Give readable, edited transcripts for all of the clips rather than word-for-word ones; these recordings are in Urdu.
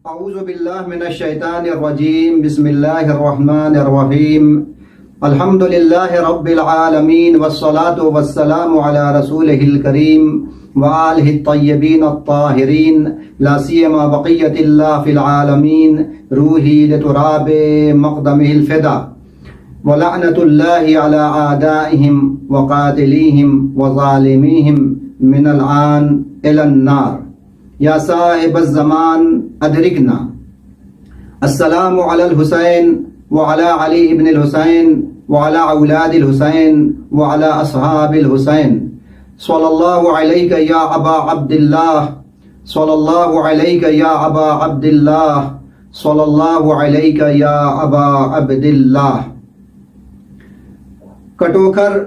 اعوذ باللہ من الشیطان الرجیم بسم اللہ الرحمن الرحیم الحمد للہ رب العالمین والصلاة والسلام علی رسولہ الکریم وآلہ الطیبین الطاہرین لا سیما بقیت اللہ فی العالمین روحی لتراب مقدمہ الفدا ولعنت اللہ علی اعدائہم وقاتلیہم وظالمیہم من العان الی النار یا صاحب الزمان ادرکنا. السلام علی الحسین وعلی علی ابن الحسین وعلی اولاد الحسین وعلی اصحاب الحسین صلی اللہ علیک یا ابا عبداللہ صلی اللہ علیک یا ابا عبداللہ صلی اللہ علیک یا ابا عبداللہ. کٹوکھر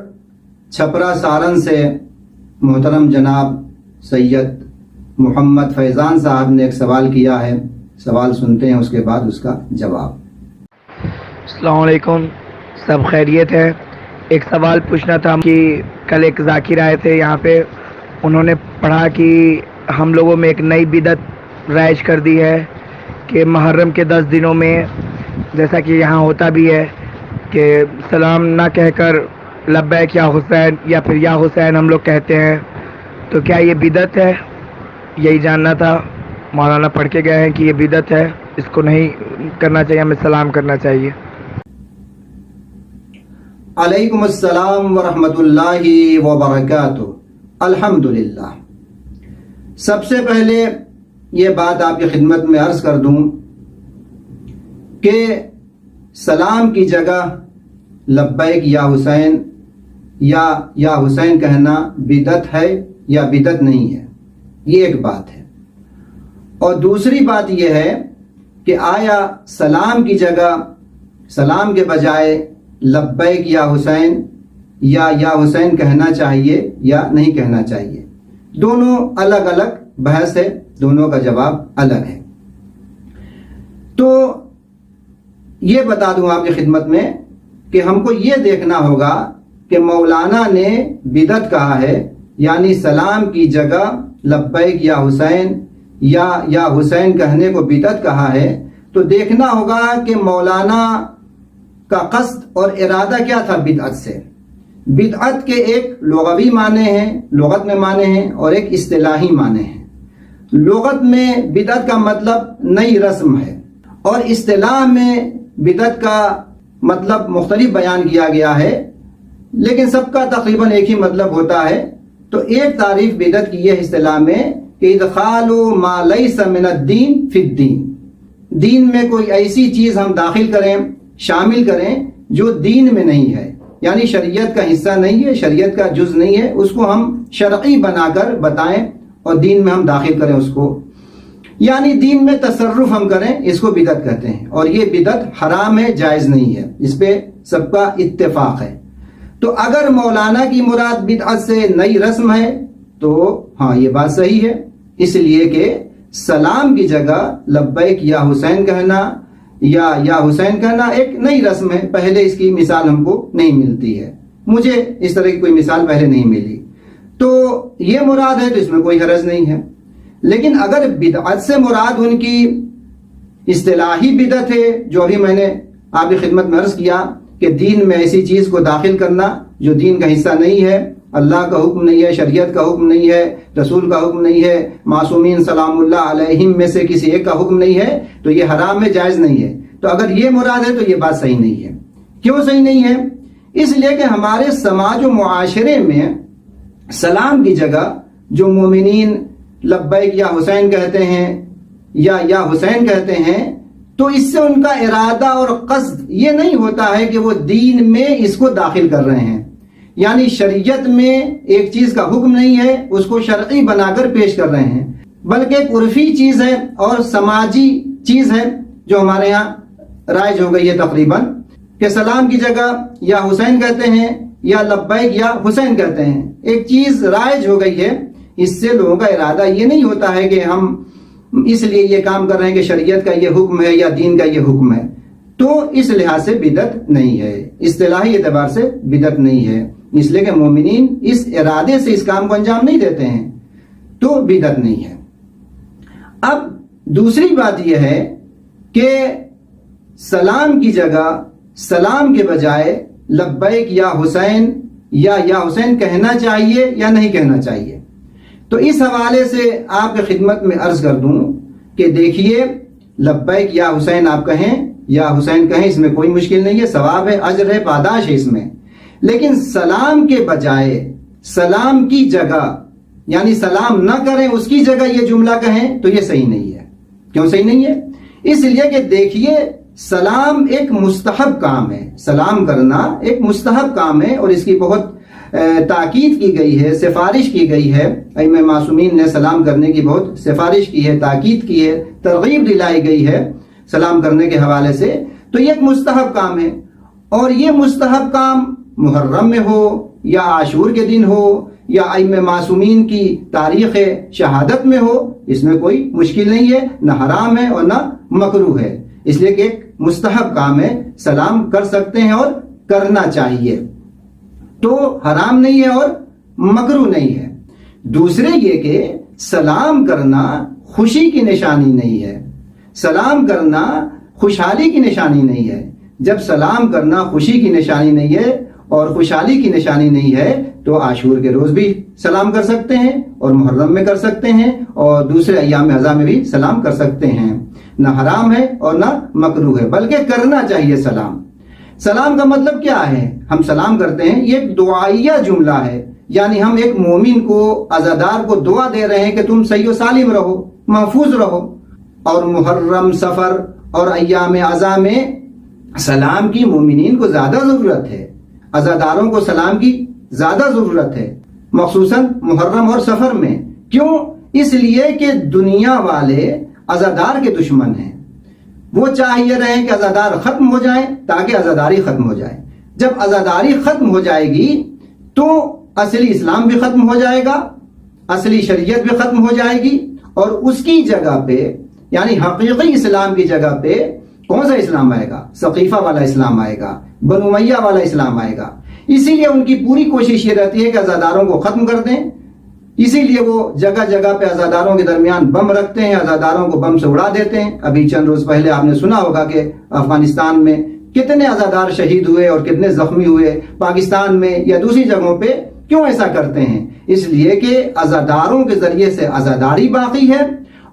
چھپرا سارن سے محترم جناب سید محمد فیضان صاحب نے ایک سوال کیا ہے. سوال سنتے ہیں، اس کے بعد اس کا جواب. السلام علیکم، سب خیریت ہے؟ ایک سوال پوچھنا تھا کہ کل ایک ذاکر آئے تھے یہاں پہ، انہوں نے پڑھا کہ ہم لوگوں میں ایک نئی بدعت رائج کر دی ہے کہ محرم کے 10 دنوں میں جیسا کہ یہاں ہوتا بھی ہے کہ سلام نہ کہہ کر لبیک یا حسین یا پھر یا حسین ہم لوگ کہتے ہیں، تو کیا یہ بدعت ہے؟ یہی جاننا تھا. مولانا پڑھ کے گئے ہیں کہ یہ بدعت ہے، اس کو نہیں کرنا چاہیے، ہمیں سلام کرنا چاہیے. علیکم السلام ورحمۃ اللہ وبرکاتہ. الحمدللہ. سب سے پہلے یہ بات آپ کی خدمت میں عرض کر دوں کہ سلام کی جگہ لبیک یا حسین یا حسین کہنا بدعت ہے یا بدعت نہیں ہے، یہ ایک بات ہے. اور دوسری بات یہ ہے کہ آیا سلام کی جگہ سلام کے بجائے لبیک یا حسین یا حسین کہنا چاہیے یا نہیں کہنا چاہیے؟ دونوں الگ الگ بحث ہے، دونوں کا جواب الگ ہے. تو یہ بتا دوں آپ کی خدمت میں کہ ہم کو یہ دیکھنا ہوگا کہ مولانا نے بدعت کہا ہے، یعنی سلام کی جگہ لبیک یا حسین یا حسین کہنے کو بدعت کہا ہے، تو دیکھنا ہوگا کہ مولانا کا قصد اور ارادہ کیا تھا بدعت سے. بدعت کے ایک لغوی معنی ہیں، لغت میں معنی ہیں، اور ایک اصطلاحی معنی ہیں. لغت میں بدعت کا مطلب نئی رسم ہے، اور اصطلاح میں بدعت کا مطلب مختلف بیان کیا گیا ہے، لیکن سب کا تقریباً ایک ہی مطلب ہوتا ہے. تو ایک تعریف بدعت کی یہ اصطلاح میں کہ ادخال ما لیس من الدین فی الدین، دین میں کوئی ایسی چیز ہم داخل کریں، شامل کریں جو دین میں نہیں ہے، یعنی شریعت کا حصہ نہیں ہے، شریعت کا جز نہیں ہے، اس کو ہم شرعی بنا کر بتائیں اور دین میں ہم داخل کریں اس کو، یعنی دین میں تصرف ہم کریں، اس کو بدعت کہتے ہیں. اور یہ بدعت حرام ہے، جائز نہیں ہے، اس پہ سب کا اتفاق ہے. تو اگر مولانا کی مراد بدعت سے نئی رسم ہے تو ہاں یہ بات صحیح ہے، اس لیے کہ سلام کی جگہ لبیک یا حسین کہنا یا حسین کہنا ایک نئی رسم ہے. پہلے اس کی مثال ہم کو نہیں ملتی ہے، مجھے اس طرح کی کوئی مثال پہلے نہیں ملی، تو یہ مراد ہے تو اس میں کوئی حرج نہیں ہے. لیکن اگر بدعت سے مراد ان کی اصطلاحی بدعت ہے، جو ابھی میں نے آپ کی خدمت میں عرض کیا کہ دین میں ایسی چیز کو داخل کرنا جو دین کا حصہ نہیں ہے، اللہ کا حکم نہیں ہے، شریعت کا حکم نہیں ہے، رسول کا حکم نہیں ہے، معصومین سلام اللہ علیہم میں سے کسی ایک کا حکم نہیں ہے، تو یہ حرام ہے، جائز نہیں ہے. تو اگر یہ مراد ہے تو یہ بات صحیح نہیں ہے. کیوں صحیح نہیں ہے؟ اس لیے کہ ہمارے سماج و معاشرے میں سلام کی جگہ جو مومنین لبیک یا حسین کہتے ہیں یا حسین کہتے ہیں، تو اس سے ان کا ارادہ اور قصد یہ نہیں ہوتا ہے کہ وہ دین میں اس کو داخل کر رہے ہیں، یعنی شریعت میں ایک چیز کا حکم نہیں ہے، اس کو شرعی بنا کر پیش کر رہے ہیں، بلکہ ایک عرفی چیز ہے اور سماجی چیز ہے جو ہمارے یہاں رائج ہو گئی ہے تقریباً، کہ سلام کی جگہ یا حسین کہتے ہیں یا لبیک یا حسین کہتے ہیں. ایک چیز رائج ہو گئی ہے، اس سے لوگوں کا ارادہ یہ نہیں ہوتا ہے کہ ہم اس لیے یہ کام کر رہے ہیں کہ شریعت کا یہ حکم ہے یا دین کا یہ حکم ہے. تو اس لحاظ سے بدعت نہیں ہے، اصطلاحی اعتبار سے بدعت نہیں ہے، اس لیے کہ مومنین اس ارادے سے اس کام کو انجام نہیں دیتے ہیں، تو بدعت نہیں ہے. اب دوسری بات یہ ہے کہ سلام کی جگہ سلام کے بجائے لبیک یا حسین یا حسین کہنا چاہیے یا نہیں کہنا چاہیے. تو اس حوالے سے آپ کی خدمت میں عرض کر دوں کہ دیکھیے، لبیک یا حسین آپ کہیں یا حسین کہیں، اس میں کوئی مشکل نہیں ہے، ثواب ہے، اجر ہے، پاداش ہے اس میں. لیکن سلام کے بجائے سلام کی جگہ، یعنی سلام نہ کریں اس کی جگہ یہ جملہ کہیں تو یہ صحیح نہیں ہے. کیوں صحیح نہیں ہے؟ اس لیے کہ دیکھیے، سلام ایک مستحب کام ہے، سلام کرنا ایک مستحب کام ہے، اور اس کی بہت تاکید کی گئی ہے، سفارش کی گئی ہے. ائمہ معصومین نے سلام کرنے کی بہت سفارش کی ہے، تاکید کی ہے، ترغیب دلائی گئی ہے سلام کرنے کے حوالے سے. تو یہ ایک مستحب کام ہے، اور یہ مستحب کام محرم میں ہو یا عاشور کے دن ہو یا ائمہ معصومین کی تاریخ شہادت میں ہو، اس میں کوئی مشکل نہیں ہے، نہ حرام ہے اور نہ مکروہ ہے. اس لیے کہ ایک مستحب کام ہے، سلام کر سکتے ہیں اور کرنا چاہیے، تو حرام نہیں ہے اور مکروہ نہیں ہے. دوسرے یہ کہ سلام کرنا خوشی کی نشانی نہیں ہے، سلام کرنا خوشحالی کی نشانی نہیں ہے. جب سلام کرنا خوشی کی نشانی نہیں ہے اور خوشحالی کی نشانی نہیں ہے تو عاشور کے روز بھی سلام کر سکتے ہیں، اور محرم میں کر سکتے ہیں، اور دوسرے ایام اعظام میں بھی سلام کر سکتے ہیں. نہ حرام ہے اور نہ مکروہ ہے، بلکہ کرنا چاہیے سلام. سلام کا مطلب کیا ہے؟ ہم سلام کرتے ہیں، یہ ایک دعائیہ جملہ ہے، یعنی ہم ایک مومن کو، عزادار کو دعا دے رہے ہیں کہ تم صحیح و سالم رہو، محفوظ رہو. اور محرم، سفر اور ایام اعظام میں سلام کی مومنین کو زیادہ ضرورت ہے، عزاداروں کو سلام کی زیادہ ضرورت ہے، مخصوصاً محرم اور سفر میں. کیوں؟ اس لیے کہ دنیا والے عزادار کے دشمن ہیں. وہ چاہیے رہیں کہ عزادار ختم ہو جائیں تاکہ عزاداری ختم ہو جائے. جب عزاداری ختم ہو جائے گی تو اصلی اسلام بھی ختم ہو جائے گا، اصلی شریعت بھی ختم ہو جائے گی، اور اس کی جگہ پہ، یعنی حقیقی اسلام کی جگہ پہ کون سا اسلام آئے گا؟ سقیفہ والا اسلام آئے گا، بنو امیہ والا اسلام آئے گا. اسی لیے ان کی پوری کوشش یہ رہتی ہے کہ عزاداروں کو ختم کر دیں. اسی لیے وہ جگہ جگہ پہ عزاداروں کے درمیان بم رکھتے ہیں، عزاداروں کو بم سے اڑا دیتے ہیں. ابھی چند روز پہلے آپ نے سنا ہوگا کہ افغانستان میں کتنے عزادار شہید ہوئے اور کتنے زخمی ہوئے. پاکستان میں یا دوسری جگہوں پہ کیوں ایسا کرتے ہیں؟ اس لیے کہ عزاداروں کے ذریعے سے عزاداری باقی ہے،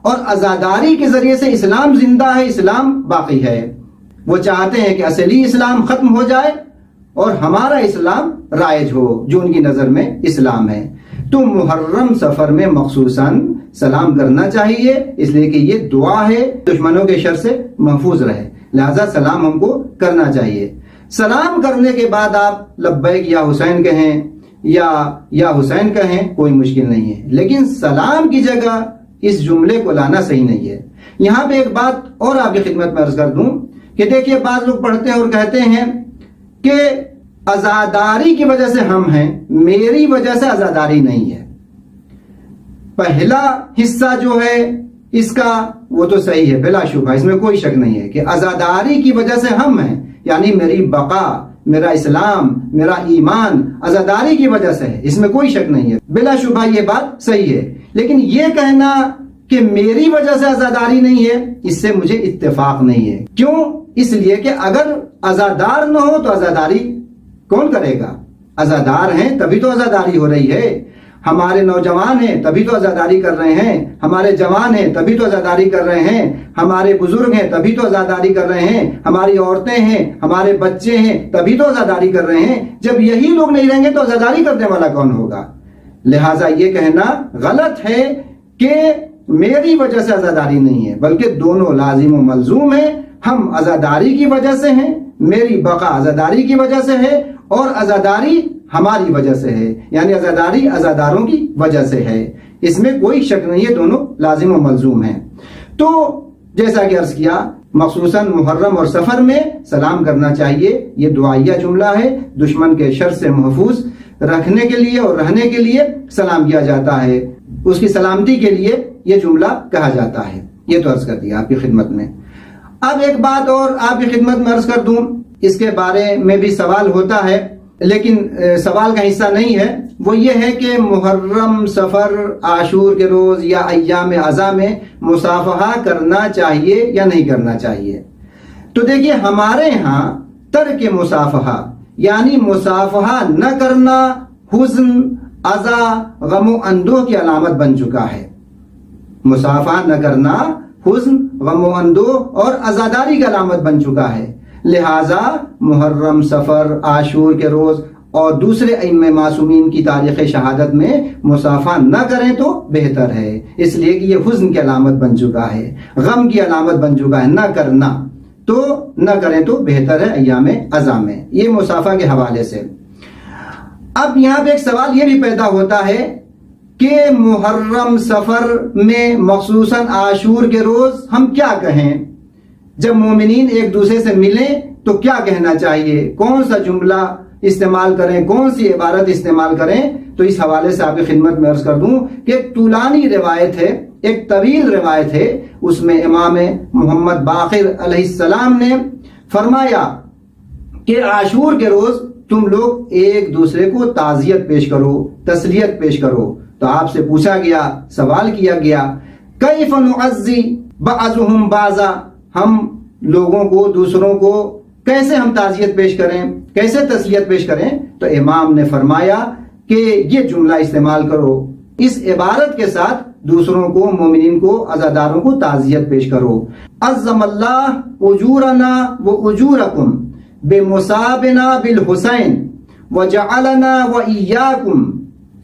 اور عزاداری کے ذریعے سے اسلام زندہ ہے، اسلام باقی ہے. وہ چاہتے ہیں کہ اصلی اسلام ختم ہو جائے اور ہمارا اسلام رائج ہو، جو ان کی نظر میں اسلام ہے. تو محرم، سفر میں مخصوصاً سلام کرنا چاہیے، اس لیے کہ یہ دعا ہے دشمنوں کے شر سے محفوظ رہے، لہذا سلام ہم کو کرنا چاہیے. سلام کرنے کے بعد آپ لبیک یا حسین کہیں یا حسین کہیں، کوئی مشکل نہیں ہے، لیکن سلام کی جگہ اس جملے کو لانا صحیح نہیں ہے. یہاں پہ ایک بات اور آپ کی خدمت میں عرض کر دوں کہ دیکھیے، بعض لوگ پڑھتے ہیں اور کہتے ہیں کہ عزاداری کی وجہ سے ہم ہیں، میری وجہ سے عزاداری نہیں ہے. پہلا حصہ جو ہے اس کا وہ تو صحیح ہے، بلا شبہ اس میں کوئی شک نہیں ہے کہ عزاداری کی وجہ سے ہم ہیں، یعنی میری بقا، میرا اسلام، میرا ایمان عزاداری کی وجہ سے ہے، اس میں کوئی شک نہیں ہے، بلا شبہ یہ بات صحیح ہے. لیکن یہ کہنا کہ میری وجہ سے عزاداری نہیں ہے، اس سے مجھے اتفاق نہیں ہے. کیوں؟ اس لیے کہ اگر عزادار نہ ہو تو عزاداری کون کرے گا؟ عزادار ہیں تبھی تو عزاداری ہو رہی ہے. ہمارے نوجوان ہیں تبھی تو عزاداری کر رہے ہیں، ہمارے جوان ہیں تبھی تو عزاداری کر رہے ہیں، ہمارے بزرگ ہیں تبھی تو عزاداری کر رہے ہیں، ہماری عورتیں ہیں، ہمارے بچے ہیں تبھی تو عزاداری کر رہے ہیں. جب یہی لوگ نہیں رہیں گے تو عزاداری کرنے والا کون ہوگا؟ لہٰذا یہ کہنا غلط ہے کہ میری وجہ سے عزاداری نہیں ہے، بلکہ دونوں لازم و ملزوم ہیں. ہم عزاداری کی وجہ سے ہیں، میری بقا عزاداری کی وجہ سے ہے، اور عزاداری ہماری وجہ سے ہے، یعنی عزاداری عزاداروں کی وجہ سے ہے. اس میں کوئی شک نہیں ہے، دونوں لازم و ملزوم ہیں. تو جیسا کہ عرض کیا، مخصوصاً محرم اور سفر میں سلام کرنا چاہیے. یہ دعائیہ جملہ ہے، دشمن کے شر سے محفوظ رکھنے کے لیے اور رہنے کے لیے سلام کیا جاتا ہے، اس کی سلامتی کے لیے یہ جملہ کہا جاتا ہے. یہ تو عرض کر دیا آپ کی خدمت میں. اب ایک بات اور آپ کی خدمت میں عرض کر دوں، اس کے بارے میں بھی سوال ہوتا ہے لیکن سوال کا حصہ نہیں ہے، وہ یہ ہے کہ محرم، سفر، عاشور کے روز یا ایام عزا میں مصافحہ کرنا چاہیے یا نہیں کرنا چاہیے؟ تو دیکھیے، ہمارے ہاں ترک مصافحہ یعنی مصافحہ نہ کرنا حزن، عزا، غم و اندوہ کی علامت بن چکا ہے۔ مصافحہ نہ کرنا حزن، غم و اندوہ اور عزاداری کی علامت بن چکا ہے، لہٰذا محرم، سفر، عاشور کے روز اور دوسرے ائمہ معصومین کی تاریخ شہادت میں مصافحہ نہ کریں تو بہتر ہے، اس لیے کہ یہ حزن کی علامت بن چکا ہے، غم کی علامت بن چکا ہے۔ نہ کرنا تو نہ کریں تو بہتر ہے ایام عزا میں، یہ مصافحہ کے حوالے سے۔ اب یہاں پہ ایک سوال یہ بھی پیدا ہوتا ہے کہ محرم، سفر میں مخصوصاً عاشور کے روز ہم کیا کہیں؟ جب مومنین ایک دوسرے سے ملیں تو کیا کہنا چاہیے، کون سا جملہ استعمال کریں، کون سی عبارت استعمال کریں؟ تو اس حوالے سے آپ کی خدمت میں عرض کر دوں کہ ایک طولانی روایت ہے، ایک طویل روایت ہے، اس میں امام محمد باقر علیہ السلام نے فرمایا کہ عاشور کے روز تم لوگ ایک دوسرے کو تعزیت پیش کرو، تسلیت پیش کرو۔ تو آپ سے پوچھا گیا، سوال کیا گیا، کیف نعزی بعضهم بعضا، ہم لوگوں کو، دوسروں کو کیسے ہم تعزیت پیش کریں، کیسے تسلیت پیش کریں؟ تو امام نے فرمایا کہ یہ جملہ استعمال کرو، اس عبارت کے ساتھ دوسروں کو، مومنین کو، عزاداروں کو تعزیت پیش کرو۔ عظم اللہ اجورنا و اجورکم بمصابنا بالحسین وجعلنا و ایاکم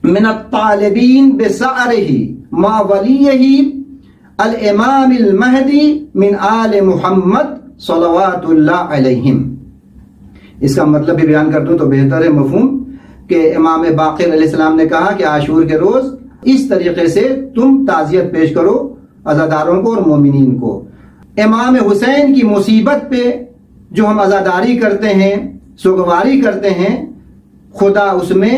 من الطالبین بسعرہ ما ولیہ الامام المہدی من آل محمد صلوات اللہ علیہم۔ اس کا مطلب بھی بیان کر دوں تو بہتر ہے مفہوم، کہ امام باقر علیہ السلام نے کہا کہ عاشور کے روز اس طریقے سے تم تعزیت پیش کرو عزاداروں کو اور مومنین کو۔ امام حسین کی مصیبت پہ جو ہم عزاداری کرتے ہیں، سوگواری کرتے ہیں، خدا اس میں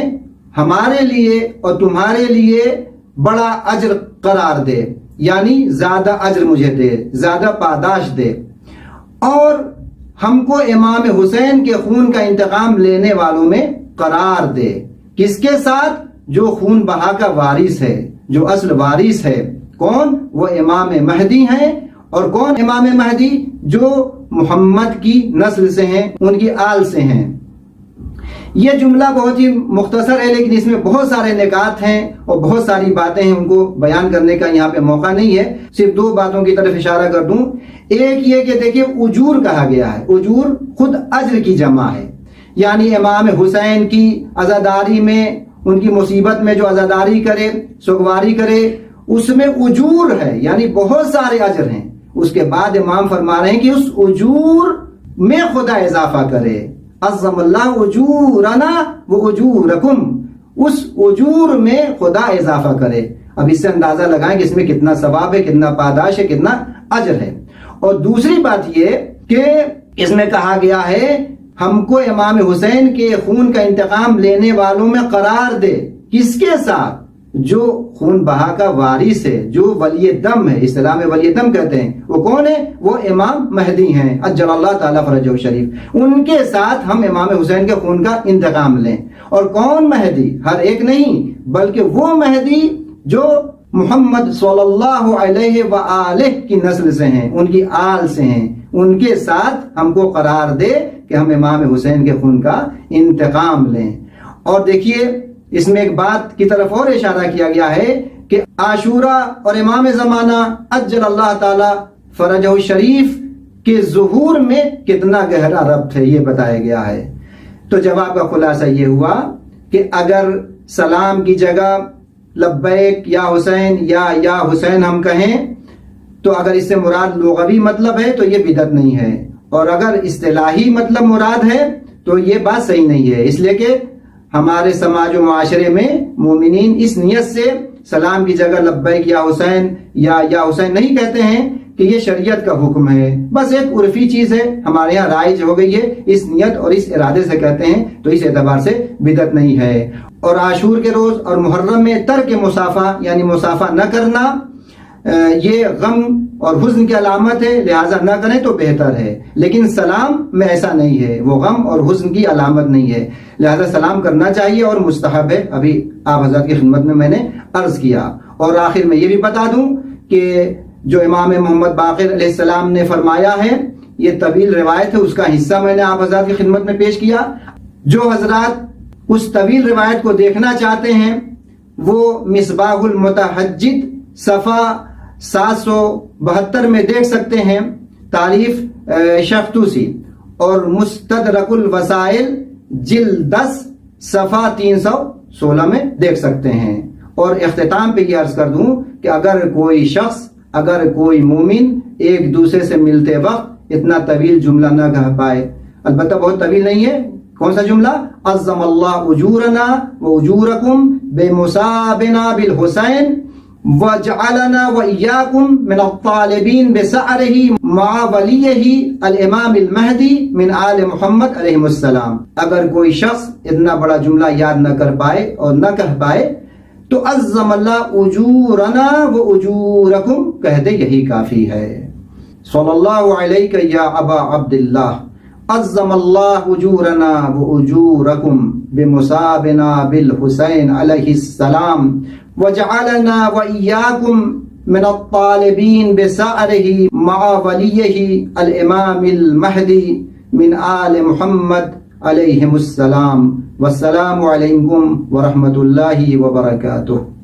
ہمارے لیے اور تمہارے لیے بڑا اجر قرار دے، یعنی زیادہ اجر مجھے دے، زیادہ پاداش دے، اور ہم کو امام حسین کے خون کا انتقام لینے والوں میں قرار دے۔ کس کے ساتھ؟ جو خون بہا کا وارث ہے، جو اصل وارث ہے۔ کون؟ وہ امام مہدی ہیں۔ اور کون امام مہدی؟ جو محمد کی نسل سے ہیں، ان کی آل سے ہیں۔ یہ جملہ بہت ہی مختصر ہے، لیکن اس میں بہت سارے نکات ہیں اور بہت ساری باتیں ہیں، ان کو بیان کرنے کا یہاں پہ موقع نہیں ہے، صرف دو باتوں کی طرف اشارہ کر دوں۔ ایک یہ کہ دیکھیے، اجور کہا گیا ہے، اجور خود اجر کی جمع ہے، یعنی امام حسین کی عزاداری میں، ان کی مصیبت میں جو عزاداری کرے، سوگواری کرے، اس میں اجور ہے، یعنی بہت سارے اجر ہیں۔ اس کے بعد امام فرما رہے ہیں کہ اس اجور میں خدا اضافہ کرے۔ عظم اللہ اجورنا و اجورکم، اس اجور میں خدا اضافہ کرے۔ اب اس سے اندازہ لگائیں کہ اس میں کتنا ثواب ہے، کتنا پاداش ہے، کتنا اجر ہے۔ اور دوسری بات یہ کہ اس میں کہا گیا ہے ہم کو امام حسین کے خون کا انتقام لینے والوں میں قرار دے۔ کس کے ساتھ؟ جو خون بہا کا وارث ہے، جو ولی دم ہے، اصطلاح میں ولی دم کہتے ہیں۔ وہ کون ہے؟ وہ امام مہدی ہیں، اجل اللہ تعالیٰ فرجہ شریف۔ ان کے ساتھ ہم امام حسین کے خون کا انتقام لیں۔ اور کون مہدی؟ ہر ایک نہیں، بلکہ وہ مہدی جو محمد صلی اللہ علیہ وآلہ کی نسل سے ہیں، ان کی آل سے ہیں۔ ان کے ساتھ ہم کو قرار دے کہ ہم امام حسین کے خون کا انتقام لیں۔ اور دیکھیے، اس میں ایک بات کی طرف اور اشارہ کیا گیا ہے کہ عاشورہ اور امام زمانہ اجل اللہ تعالی فرجہ شریف کے ظہور میں کتنا گہرا ربط ہے، یہ بتایا گیا ہے۔ تو جواب کا خلاصہ یہ ہوا کہ اگر سلام کی جگہ لبیک یا حسین یا حسین ہم کہیں تو اگر اس سے مراد لغوی مطلب ہے تو یہ بدعت نہیں ہے، اور اگر اصطلاحی مطلب مراد ہے تو یہ بات صحیح نہیں ہے، اس لیے کہ ہمارے سماج و معاشرے میں مومنین اس نیت سے سلام کی جگہ لبیک یا حسین یا حسین نہیں کہتے ہیں کہ یہ شریعت کا حکم ہے، بس ایک عرفی چیز ہے، ہمارے ہاں رائج ہو گئی ہے، اس نیت اور اس ارادے سے کہتے ہیں، تو اس اعتبار سے بدعت نہیں ہے۔ اور عاشور کے روز اور محرم میں ترک مصافحہ یعنی مصافحہ نہ کرنا، یہ غم اور حزن کی علامت ہے، لہٰذا نہ کریں تو بہتر ہے، لیکن سلام میں ایسا نہیں ہے، وہ غم اور حزن کی علامت نہیں ہے، لہٰذا سلام کرنا چاہیے اور مستحب ہے، ابھی آپ حضرات کی خدمت میں میں نے عرض کیا۔ اور آخر میں یہ بھی بتا دوں کہ جو امام محمد باقر علیہ السلام نے فرمایا ہے، یہ طویل روایت ہے، اس کا حصہ میں نے آپ حضرات کی خدمت میں پیش کیا۔ جو حضرات اس طویل روایت کو دیکھنا چاہتے ہیں وہ مصباح المتحجد صفحہ 772 میں دیکھ سکتے ہیں، تعریف شیخ طوسی، اور مستدرک الوسائل جلد 10 صفحہ 316 میں دیکھ سکتے ہیں۔ اور اختتام پہ یہ عرض کر دوں کہ اگر کوئی شخص، اگر کوئی مومن ایک دوسرے سے ملتے وقت اتنا طویل جملہ نہ کہہ پائے، البتہ بہت طویل نہیں ہے، کون سا جملہ؟ عظم اللہ اجورنا و اجورکم بمصابنا بالحسین وجعلنا وإياكم من الطالبين بسعره مع وليه الامام المہدی من آل محمد علیہ السلام۔ اگر کوئی شخص اتنا بڑا جملہ یاد نہ کر پائے اور نہ کہہ پائے تو عظم اللہ اجورنا و اجورکم کہہ دے، یہی کافی ہے۔ صلی اللہ علیہ یا ابا عبداللہ، عظم اللہ اجورنا و اجورکم بمصابنا بالحسین علیہ السلام وجعلنا وإياكم من الطالبين بسعره مع وليه الإمام المهدي من آل محمد عليهم السلام، والسلام عليكم ورحمة الله وبركاته۔